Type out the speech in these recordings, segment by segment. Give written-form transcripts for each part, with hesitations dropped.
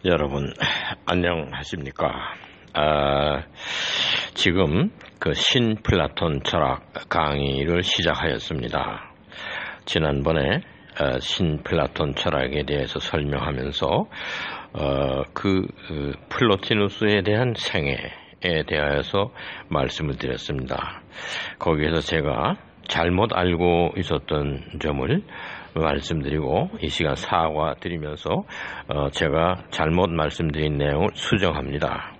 여러분 안녕하십니까? 지금 그 신플라톤 철학 강의를 시작하였습니다. 지난번에 신플라톤 철학에 대해서 설명하면서 플로티누스에 대한 생애에 대하여서 말씀을 드렸습니다. 거기에서 제가 잘못 알고 있었던 점을 말씀드리고 이 시간 사과드리면서 제가 잘못 말씀드린 내용을 수정합니다.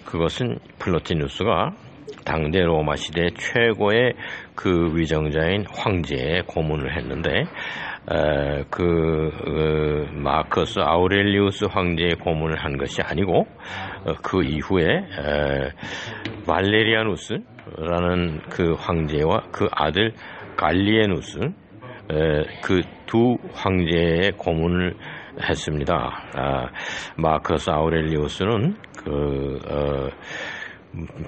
그것은 플로티누스가 당대 로마 시대 최고의 그 위정자인 황제의 고문을 했는데 마커스 아우렐리우스 황제의 고문을 한 것이 아니고 그 이후에 발레리아누스라는 그 황제와 그 아들 갈리에누스 그 두 황제의 고문을 했습니다. 마커스 아우렐리우스는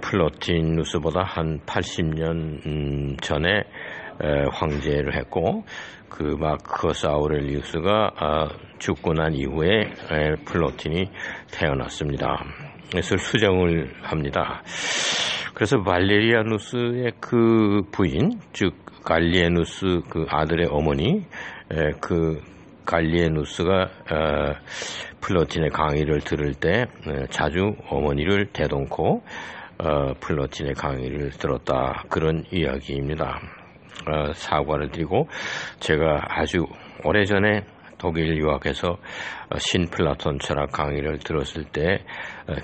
플로티누스보다 한 80년 전에 황제를 했고 그 마커스 아우렐리우스가 죽고 난 이후에 플로틴이 태어났습니다. 그래서 수정을 합니다. 그래서 발레리아누스의 그 부인, 즉 갈리에누스 그 아들의 어머니, 그 갈리에누스가 플로틴의 강의를 들을 때 자주 어머니를 대동코 플로틴의 강의를 들었다, 그런 이야기입니다. 사과를 드리고, 제가 아주 오래전에 독일 유학에서 신플라톤 철학 강의를 들었을 때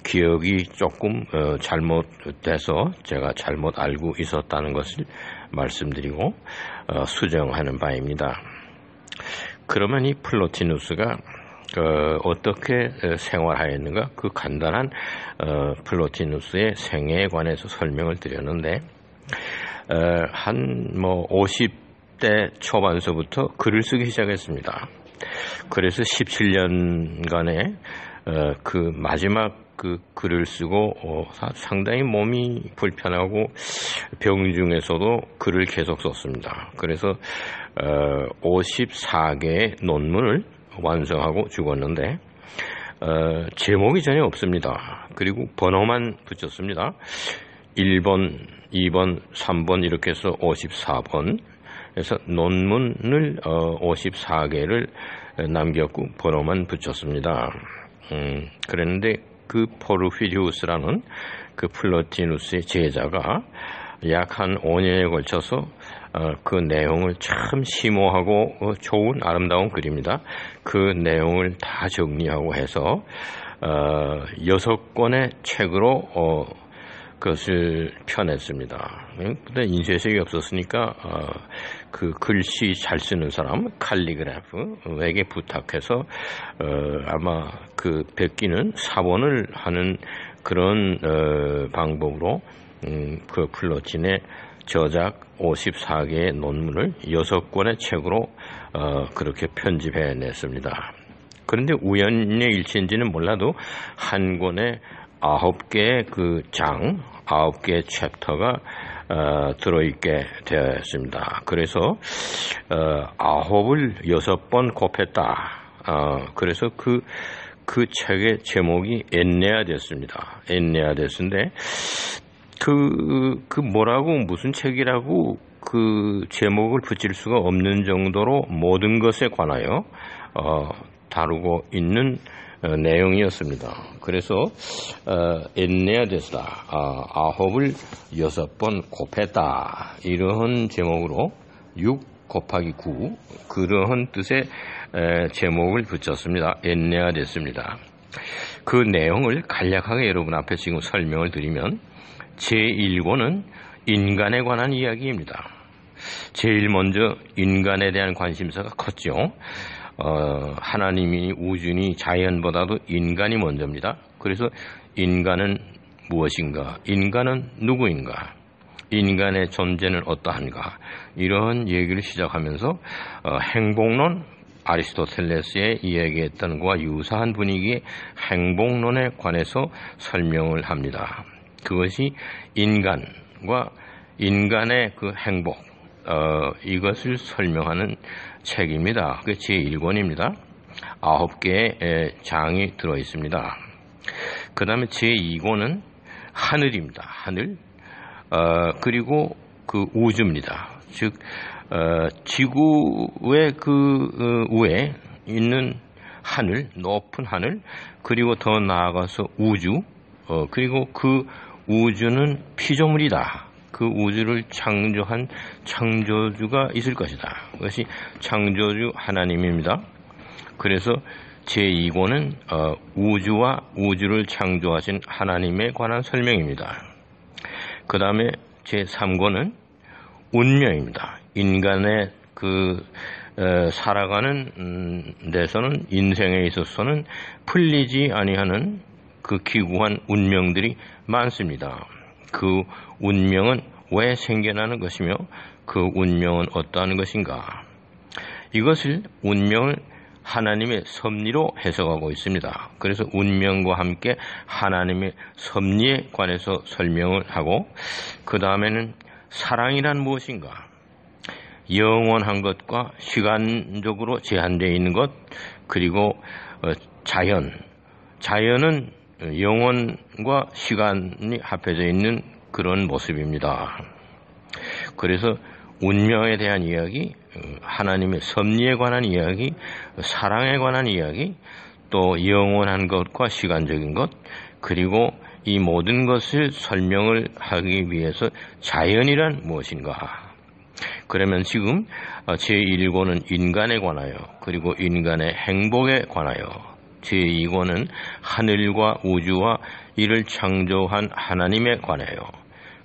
기억이 조금 잘못돼서 제가 잘못 알고 있었다는 것을 말씀드리고 수정하는 바입니다. 그러면 이 플로티누스가 어떻게 생활하였는가, 그 간단한 플로티누스의 생애에 관해서 설명을 드렸는데, 한 50대 초반서부터 글을 쓰기 시작했습니다. 그래서 17년간의 그 마지막 그 글을 쓰고 상당히 몸이 불편하고 병 중에서도 글을 계속 썼습니다. 그래서 54개의 논문을 완성하고 죽었는데 제목이 전혀 없습니다. 그리고 번호만 붙였습니다. 1번, 2번, 3번 이렇게 해서 54번. 그래서 논문을 54개를 남겼고 번호만 붙였습니다. 그랬는데 그 포르피리우스라는 그 플로티누스의 제자가 약 한 5년에 걸쳐서 그 내용을 참 심오하고 좋은 아름다운 글입니다. 그 내용을 다 정리하고 해서 6권의 책으로 그것을 펴냈습니다. 근데 인쇄책이 없었으니까 그 글씨 잘 쓰는 사람, 칼리그래프에게 부탁해서 아마 그 베끼는 사본을 하는 그런 방법으로 그 플로틴의 저작 54개의 논문을 6권의 책으로 그렇게 편집해냈습니다. 그런데 우연의 일치인지는 몰라도 한 권에 9개의 그 장, 9개의 챕터가 들어있게 되었습니다. 그래서 9을 6번 곱했다. 그래서 그 책의 제목이 엔네아데스입니다. 엔네아데스인데 그 뭐라고 무슨 책이라고 그 제목을 붙일 수가 없는 정도로 모든 것에 관하여 다루고 있는 내용이었습니다. 그래서 엔네아데스다, 9을 6번 곱했다, 이러한 제목으로 6 곱하기 9 그러한 뜻의 제목을 붙였습니다. 엔네아데스입니다. 그 내용을 간략하게 여러분 앞에 지금 설명을 드리면, 제1권은 인간에 관한 이야기입니다. 제일 먼저 인간에 대한 관심사가 컸죠. 하나님이, 우주니, 자연보다도 인간이 먼저입니다. 그래서 인간은 무엇인가? 인간은 누구인가? 인간의 존재는 어떠한가? 이런 얘기를 시작하면서 행복론, 아리스토텔레스의 이야기했던 것과 유사한 분위기의 행복론에 관해서 설명을 합니다. 그것이 인간과 인간의 그 행복, 이것을 설명하는 책입니다. 그게 제1권입니다. 9개의 장이 들어 있습니다. 그 다음에 제2권은 하늘입니다. 하늘. 그리고 그 우주입니다. 즉, 지구의 그 위에 있는 하늘, 높은 하늘, 그리고 더 나아가서 우주, 그리고 그 우주는 피조물이다. 그 우주를 창조한 창조주가 있을 것이다. 그것이 창조주 하나님입니다. 그래서 제2권은 우주와 우주를 창조하신 하나님에 관한 설명입니다. 그 다음에 제3권은 운명입니다. 인간의 그 살아가는 데서는, 인생에 있어서는 풀리지 아니하는 그 기구한 운명들이 많습니다. 그 운명은 왜 생겨나는 것이며 그 운명은 어떠한 것인가? 이것을 운명을 하나님의 섭리로 해석하고 있습니다. 그래서 운명과 함께 하나님의 섭리에 관해서 설명을 하고, 그 다음에는 사랑이란 무엇인가? 영원한 것과 시간적으로 제한되어 있는 것, 그리고 자연은 영원과 시간이 합해져 있는 그런 모습입니다. 그래서 운명에 대한 이야기, 하나님의 섭리에 관한 이야기, 사랑에 관한 이야기, 또 영원한 것과 시간적인 것, 그리고 이 모든 것을 설명을 하기 위해서 자연이란 무엇인가? 그러면 지금 제1권은 인간에 관하여, 그리고 인간의 행복에 관하여, 제2권은 하늘과 우주와 이를 창조한 하나님에 관하여,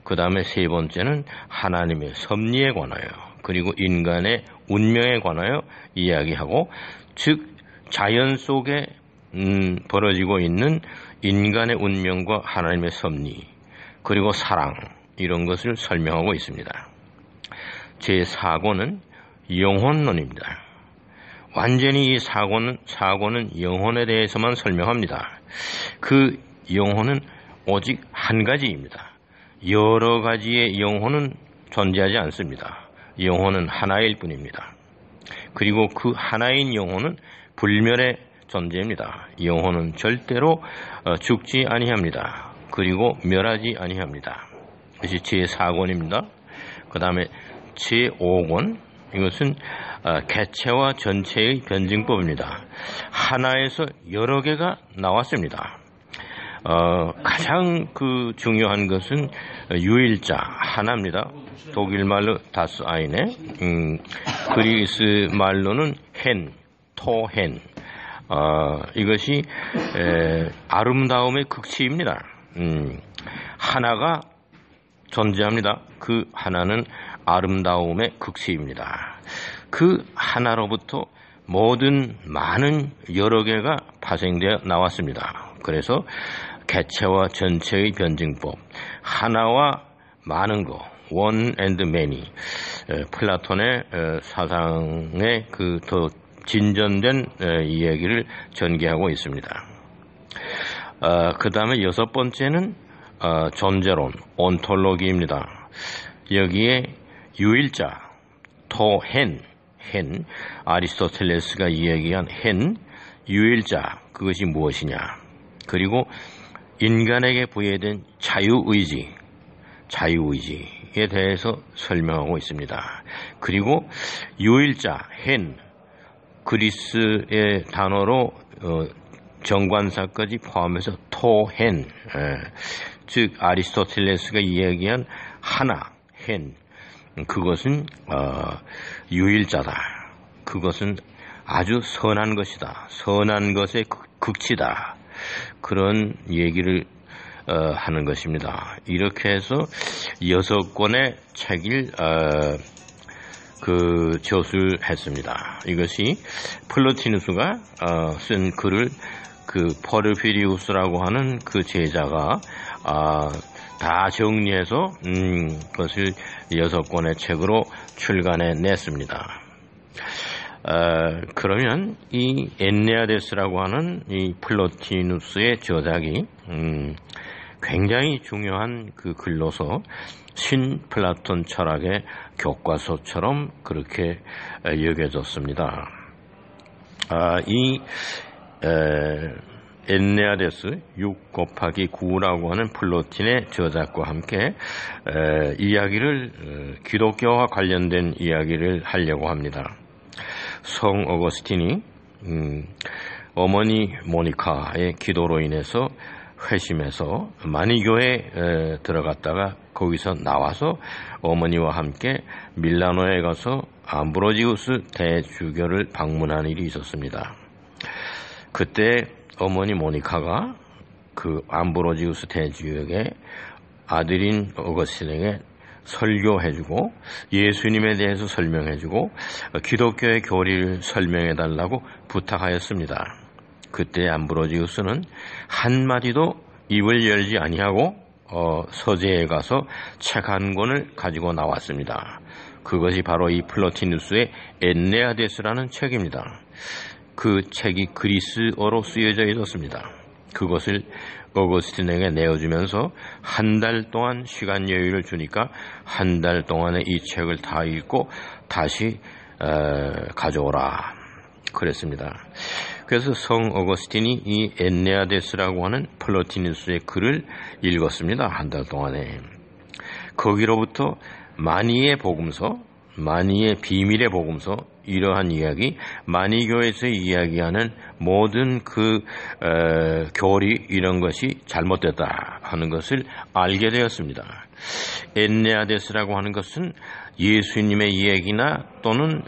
그 다음에 세 번째는 하나님의 섭리에 관하여, 그리고 인간의 운명에 관하여 이야기하고, 즉 자연 속에 벌어지고 있는 인간의 운명과 하나님의 섭리, 그리고 사랑, 이런 것을 설명하고 있습니다. 제4권은 영혼론입니다. 완전히 이 사고는 영혼에 대해서만 설명합니다. 그 영혼은 오직 한 가지입니다. 여러 가지의 영혼은 존재하지 않습니다. 영혼은 하나일 뿐입니다. 그리고 그 하나인 영혼은 불멸의 존재입니다. 영혼은 절대로 죽지 아니합니다. 그리고 멸하지 아니합니다. 이것이 제4권입니다. 그 다음에 제5권, 이것은 개체와 전체의 변증법입니다. 하나에서 여러 개가 나왔습니다. 가장 그 중요한 것은 유일자 하나입니다. 독일말로 다스 아이네, 그리스 말로는 헨, 토헨. 이것이 아름다움의 극치입니다. 하나가 존재합니다. 그 하나는 아름다움의 극치입니다. 그 하나로부터 모든 많은 여러 개가 파생되어 나왔습니다. 그래서 개체와 전체의 변증법, 하나와 많은 것, one and many, 플라톤의 사상의 그 더 진전된 이야기를 전개하고 있습니다. 그 다음에 여섯 번째는 존재론, 온톨로기입니다. 여기에 유일자, 토헨, 아리스토텔레스가 이야기한 유일자, 그것이 무엇이냐? 그리고 인간에게 부여된 자유의지에 대해서 설명하고 있습니다. 그리고 유일자, 그리스의 단어로 정관사까지 포함해서 토헨, 즉 아리스토텔레스가 이야기한 하나, 그것은 유일자다. 그것은 아주 선한 것이다. 선한 것의 극치다. 그런 얘기를 하는 것입니다. 이렇게 해서 6권의 책을 저술했습니다. 이것이 플로티누스가 쓴 글을 그 포르피리우스라고 하는 그 제자가 다 정리해서 그것을 6권의 책으로 출간해 냈습니다. 그러면 이 엔네아데스라고 하는 이 플로티누스의 저작이 굉장히 중요한 그 글로서 신플라톤 철학의 교과서처럼 그렇게 여겨졌습니다. 이 엔네아데스 6 곱하기 9라고 하는 플로틴의 저작과 함께 이야기를 기독교와 관련된 이야기를 하려고 합니다. 성 어거스틴이 어머니 모니카의 기도로 인해서 회심해서 마니교에 들어갔다가 거기서 나와서 어머니와 함께 밀라노에 가서 암브로지우스 대주교를 방문한 일이 있었습니다. 그때 어머니 모니카가 그 암브로지우스 대주교에게 아들인 어거스틴에게 설교해주고 예수님에 대해서 설명해주고 기독교의 교리를 설명해달라고 부탁하였습니다. 그때 암브로지우스는 한마디도 입을 열지 아니하고 서재에 가서 책 한 권을 가지고 나왔습니다. 그것이 바로 이 플로티누스의 엔네아데스라는 책입니다. 그 책이 그리스어로 쓰여져 있었습니다. 그것을 어거스틴에게 내어주면서 한 달 동안 시간 여유를 주니까 한 달 동안에 이 책을 다 읽고 다시 가져오라 그랬습니다. 그래서 성 어거스틴이 이 엔네아데스라고 하는 플로티누스의 글을 읽었습니다. 한 달 동안에. 거기로부터 마니의 복음서, 마니의 비밀의 복음서, 이러한 이야기, 마니교에서 이야기하는 모든 그 교리 이런 것이 잘못됐다 하는 것을 알게 되었습니다. 엔네아데스라고 하는 것은 예수님의 이야기나 또는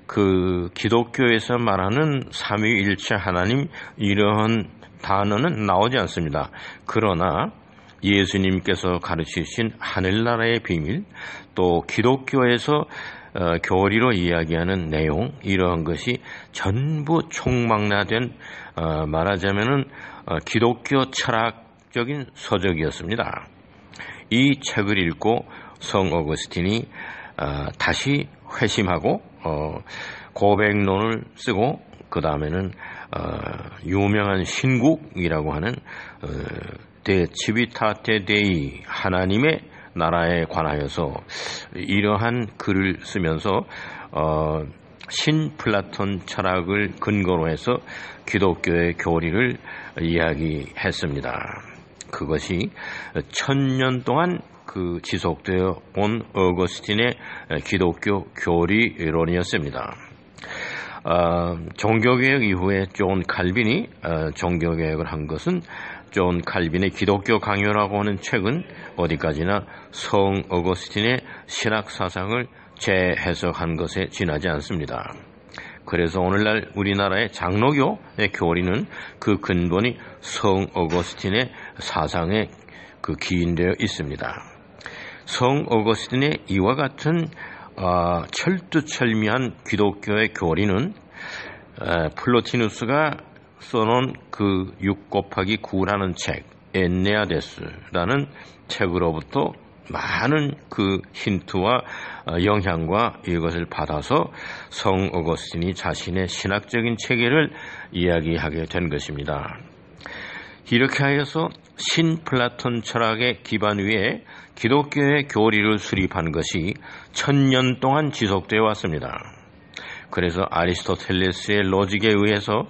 그 기독교에서 말하는 삼위일체 하나님 이러한 단어는 나오지 않습니다. 그러나 예수님께서 가르치신 하늘나라의 비밀, 또 기독교에서 교리로 이야기하는 내용 이러한 것이 전부 총망라된 말하자면은 기독교 철학적인 서적이었습니다. 이 책을 읽고 성 어거스틴이 다시 회심하고 고백론을 쓰고 그 다음에는 유명한 신국이라고 하는 데 치비타테 데이 하나님의 나라에 관하여서 이러한 글을 쓰면서 신플라톤 철학을 근거로 해서 기독교의 교리를 이야기했습니다. 그것이 1000년 동안 그 지속되어 온 어거스틴의 기독교 교리론이었습니다. 종교개혁 이후에 존 칼빈이 종교개혁을 한 것은 존 칼빈의 기독교 강요라고 하는 책은 어디까지나 성 어거스틴의 신학 사상을 재해석한 것에 지나지 않습니다. 그래서 오늘날 우리나라의 장로교의 교리는 그 근본이 성 어거스틴의 사상에 그 기인되어 있습니다. 성 어거스틴의 이와 같은 철두철미한 기독교의 교리는 플로티누스가 써놓은 그 6 곱하기 9라는 책, 엔네아데스라는 책으로부터 많은 그 힌트와 영향과 이것을 받아서 성 어거스틴이 자신의 신학적인 체계를 이야기하게 된 것입니다. 이렇게 하여서 신플라톤 철학의 기반 위에 기독교의 교리를 수립한 것이 1000년 동안 지속되어 왔습니다. 그래서 아리스토텔레스의 로직에 의해서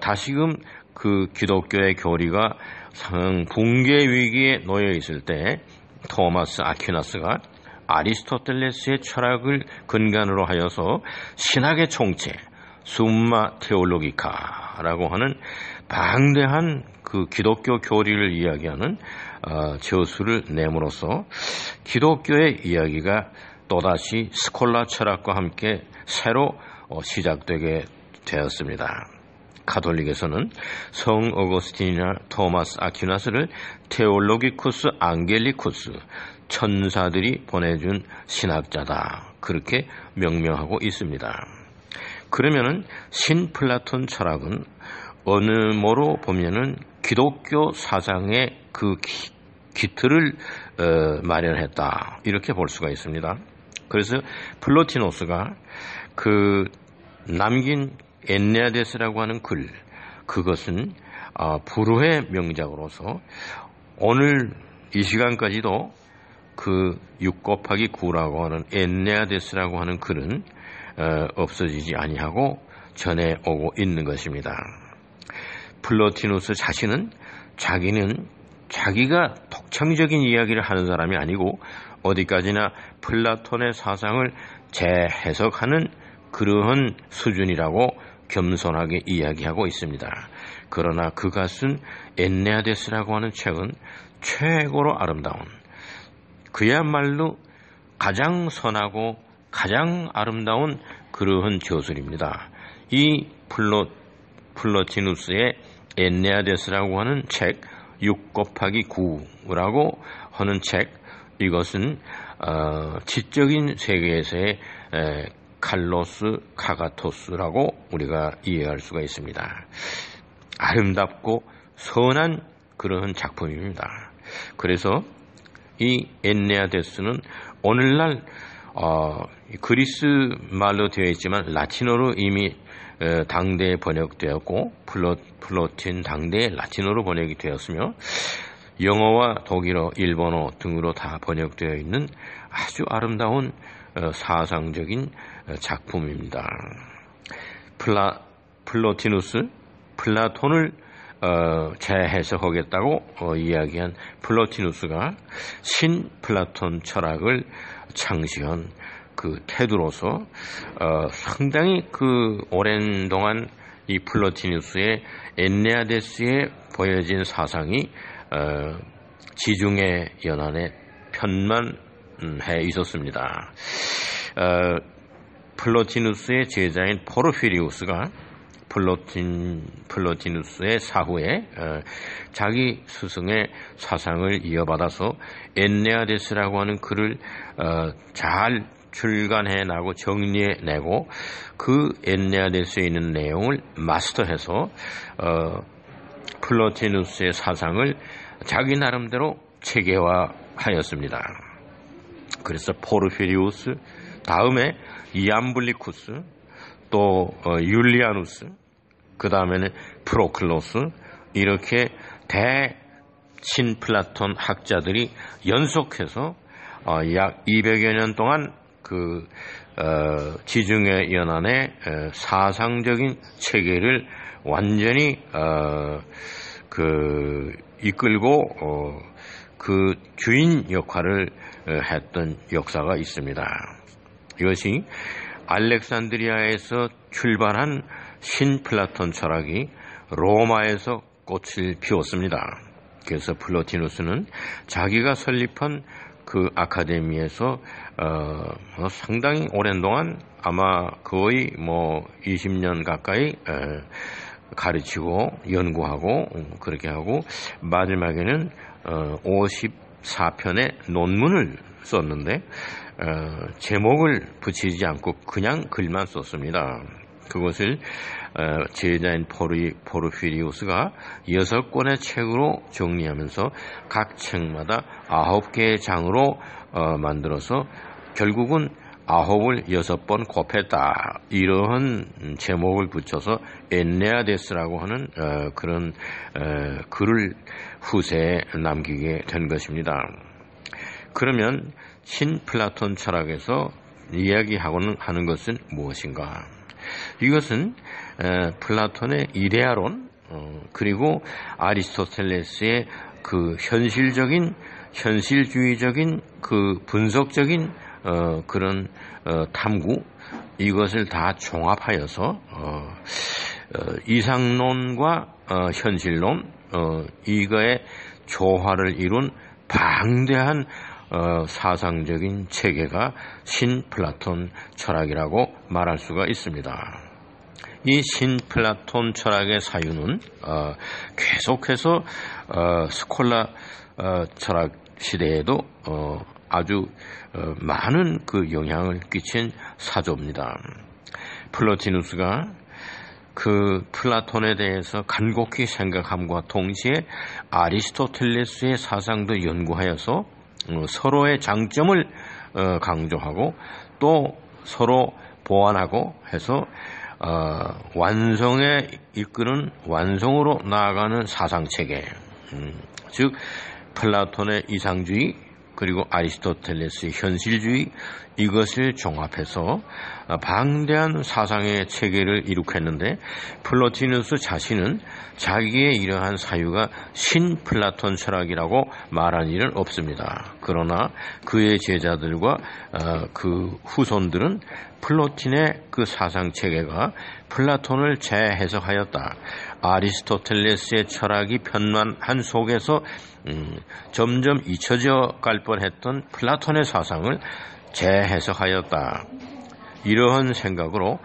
다시금 그 기독교의 교리가 상 붕괴 위기에 놓여 있을 때 토마스 아퀴나스가 아리스토텔레스의 철학을 근간으로 하여서 신학의 총체 숨마 테올로기카라고 하는 방대한 그 기독교 교리를 이야기하는 저수를 내므로써 기독교의 이야기가 또다시 스콜라 철학과 함께 새로 시작되게 되었습니다. 가톨릭에서는 성 어거스틴이나 토마스 아퀴나스를 테올로기쿠스 앙겔리쿠스, 천사들이 보내준 신학자다, 그렇게 명명하고 있습니다. 그러면은 신플라톤 철학은 어느 모로 보면은 기독교 사상의 그 기틀을 마련했다, 이렇게 볼 수가 있습니다. 그래서 플로티노스가 그 남긴 엔네아데스라고 하는 글, 그것은 불후의 명작으로서 오늘 이 시간까지도 그 6 곱하기 9라고 하는 엔네아데스라고 하는 글은 없어지지 아니하고 전해오고 있는 것입니다. 플로티누스 자신은 자기가 독창적인 이야기를 하는 사람이 아니고 어디까지나 플라톤의 사상을 재해석하는 그러한 수준이라고 겸손하게 이야기하고 있습니다. 그러나 그가 쓴 엔네아데스라고 하는 책은 최고로 아름다운, 그야말로 가장 선하고 가장 아름다운 그러한 저술입니다. 이 플로티누스의 엔네아데스라고 하는 책, 6+9라고 하는 책, 이것은 지적인 세계에서의 칼로스 카가토스라고 우리가 이해할 수가 있습니다. 아름답고 선한 그러한 작품입니다. 그래서 이 엔네아데스는 오늘날 그리스 말로 되어 있지만 라틴어로 이미 당대에 번역되었고 플로틴 당대에 라틴어로 번역이 되었으며 영어와 독일어, 일본어 등으로 다 번역되어 있는 아주 아름다운 사상적인 작품입니다. 플로티누스, 플라톤을 재해석하겠다고 이야기한 플로티누스가 신플라톤 철학을 창시한 그 태도로서 상당히 그 오랜 동안 이 플로티누스의 엔네아데스에 보여진 사상이 지중해 연안에 편만해 있었습니다. 플로티누스의 제자인 포르피리우스가 플로티누스의 사후에 자기 스승의 사상을 이어받아서 엔네아데스라고 하는 글을 잘 출간해내고 정리해내고 그 엔네아데스에 있는 내용을 마스터해서 플로티누스의 사상을 자기 나름대로 체계화하였습니다. 그래서 포르피리우스, 다음에 이암블리쿠스, 또 율리아누스, 그 다음에는 프로클로스, 이렇게 대신플라톤 학자들이 연속해서 약 200여 년 동안 그 지중해 연안의 사상적인 체계를 완전히 이끌고 그 주인 역할을 했던 역사가 있습니다. 이것이 알렉산드리아에서 출발한 신플라톤 철학이 로마에서 꽃을 피웠습니다. 그래서 플로티누스는 자기가 설립한 그 아카데미에서 상당히 오랜 동안 아마 거의 20년 가까이 가르치고 연구하고 그렇게 하고 마지막에는 54편의 논문을 썼는데 제목을 붙이지 않고 그냥 글만 썼습니다. 그것을 제자인 포르피리우스가 6권의 책으로 정리하면서 각 책마다 9개의 장으로 만들어서 결국은 9을 6번 곱했다, 이러한 제목을 붙여서 엔네아데스라고 하는 그런 글을 후세에 남기게 된 것입니다. 그러면 신플라톤 철학에서 이야기하고는 하는 것은 무엇인가? 이것은 플라톤의 이데아론, 그리고 아리스토텔레스의 그 현실주의적인 그 분석적인 그런 탐구, 이것을 다 종합하여서 이상론과 현실론, 이거의 조화를 이룬 방대한 사상적인 체계가 신플라톤 철학이라고 말할 수가 있습니다. 이 신플라톤 철학의 사유는 계속해서 스콜라 철학 시대에도 아주 많은 그 영향을 끼친 사조입니다. 플로티누스가 그 플라톤에 대해서 간곡히 생각함과 동시에 아리스토텔레스의 사상도 연구하여서 서로의 장점을 강조하고 또 서로 보완하고 해서 완성에 이끄는, 완성으로 나아가는 사상체계, 즉 플라톤의 이상주의 그리고 아리스토텔레스의 현실주의, 이것을 종합해서 방대한 사상의 체계를 이룩했는데 플로티누스 자신은 자기의 이러한 사유가 신플라톤 철학이라고 말한 일은 없습니다. 그러나 그의 제자들과 그 후손들은 플로틴의 그 사상 체계가 플라톤을 재해석하였다. 아리스토텔레스의 철학이 편만한 속에서 점점 잊혀져 갈 뻔했던 플라톤의 사상을 재해석하였다. 이러한 생각으로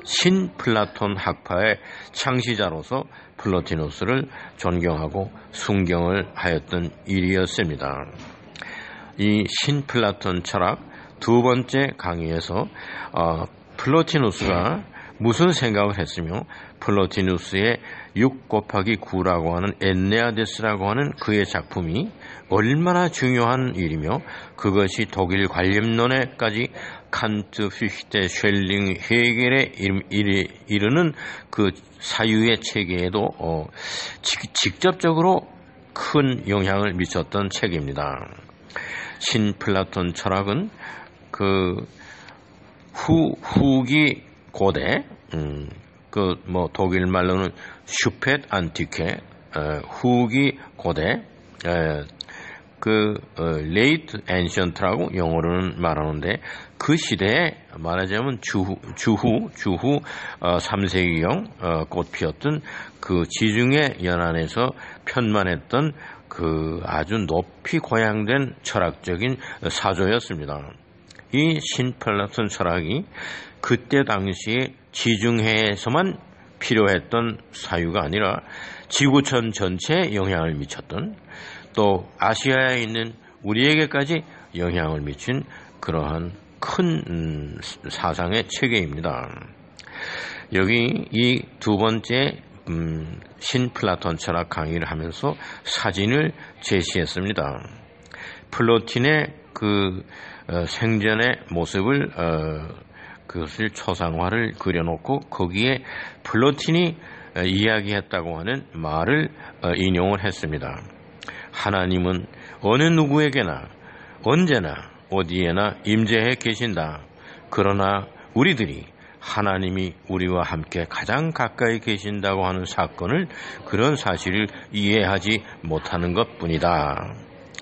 신플라톤 학파의 창시자로서 플로티누스를 존경하고 순경을 하였던 일이었습니다. 이 신플라톤 철학 두 번째 강의에서 플로티누스가 무슨 생각을 했으며 플로티누스의 6 곱하기 9라고 하는 엔네아데스라고 하는 그의 작품이 얼마나 중요한 일이며 그것이 독일 관념론에까지 칸트, 퓨히테, 쉘링, 헤겔에 이르는 그 사유의 체계에도 직접적으로 큰 영향을 미쳤던 책입니다. 신플라톤 철학은 그 후기 고대, 독일 말로는 슈펫 안티케, 후기 고대, 레이트 엔션트라고 영어로는 말하는데 그 시대에 말하자면 주후 3세기경 꽃 피었던 그 지중해 연안에서 편만했던 그 아주 높이 고양된 철학적인 사조였습니다. 이 신플라톤 철학이 그때 당시에 지중해에서만 필요했던 사유가 아니라 지구촌 전체에 영향을 미쳤던 또 아시아에 있는 우리에게까지 영향을 미친 그러한 큰 사상의 체계입니다. 여기 이 두 번째 신플라톤 철학 강의를 하면서 사진을 제시했습니다. 플로틴의 그 생전의 모습을 그것을 초상화를 그려놓고 거기에 플로틴이 이야기했다고 하는 말을 인용을 했습니다. 하나님은 어느 누구에게나 언제나 어디에나 임재해 계신다. 그러나 우리들이 하나님이 우리와 함께 가장 가까이 계신다고 하는 사건을 그런 사실을 이해하지 못하는 것뿐이다.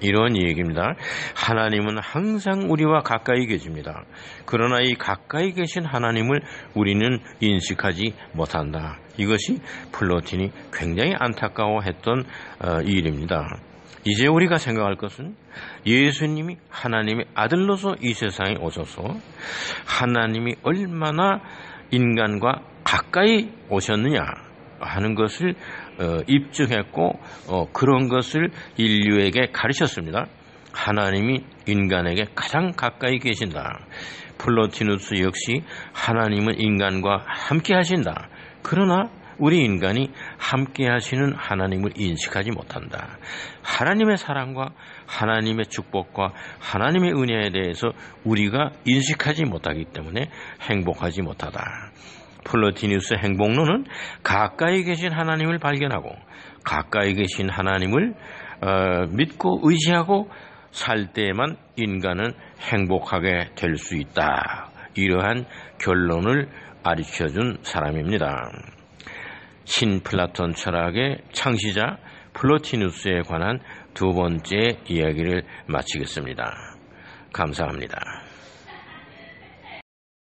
이런 얘기입니다. 하나님은 항상 우리와 가까이 계십니다. 그러나 이 가까이 계신 하나님을 우리는 인식하지 못한다. 이것이 플로틴이 굉장히 안타까워했던 일입니다. 이제 우리가 생각할 것은 예수님이 하나님의 아들로서 이 세상에 오셔서 하나님이 얼마나 인간과 가까이 오셨느냐 하는 것을 입증했고 그런 것을 인류에게 가르쳤습니다. 하나님이 인간에게 가장 가까이 계신다. 플로티누스 역시 하나님은 인간과 함께 하신다. 그러나 우리 인간이 함께 하시는 하나님을 인식하지 못한다. 하나님의 사랑과 하나님의 축복과 하나님의 은혜에 대해서 우리가 인식하지 못하기 때문에 행복하지 못하다. 플로티누스의 행복론은 가까이 계신 하나님을 발견하고 가까이 계신 하나님을 믿고 의지하고 살 때에만 인간은 행복하게 될 수 있다. 이러한 결론을 가르쳐준 사람입니다. 신플라톤 철학의 창시자 플로티누스에 관한 두 번째 이야기를 마치겠습니다. 감사합니다.